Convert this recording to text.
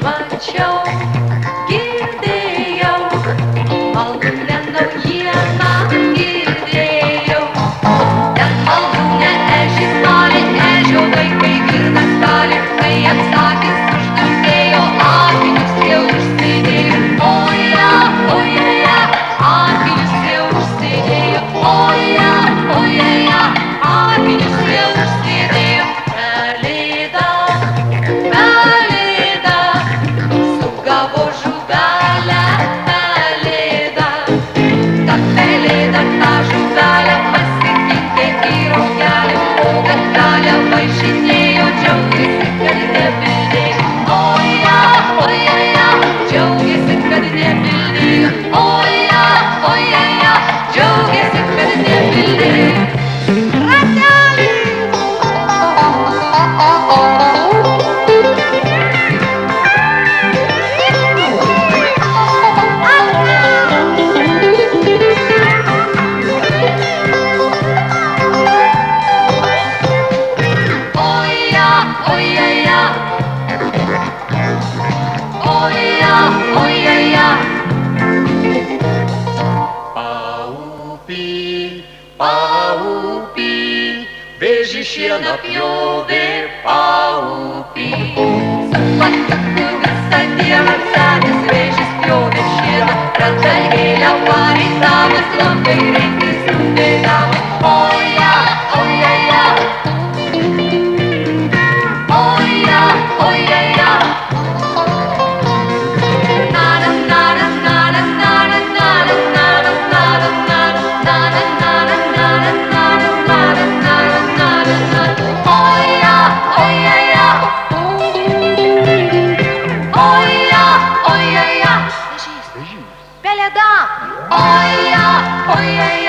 mačiau, girdėjau, malūne naujieną girdėjau. Ten malūne ežis malė, ežio vaikai girnas kalė, kai apsakys uždulkėjo, akinius jau užsidėjo. Oja, oja, akinius jau užsidėjo. Oja, oja, akinius jau užsidėjo. Pelėda, pelėda, sugavo žuvelę, pelėda. Ta pelėda, ta žuvelė pasikinkė į rogelį, o gatvelę važinėjo, džiaugėsi, kad nebildėjo. Oja, oja, džiaugėsi, kad nebildėjo. Oja, oja, džiaugėsi, kad nebildėjo. Paupį, veži šieną pjovė, paupį. Su patiku visą dieną senis vežis pjovė šieną, rankalėlę varė savas, labai reikia sudėdavo. Oja, oja, oja, oja, nara, nara, nara, nara, nara, nara, nara, nara, nara, nara, nara, nara, nara, nara, nara, nara. Oja, oja, oja, oja, pelėda. Oja, oja.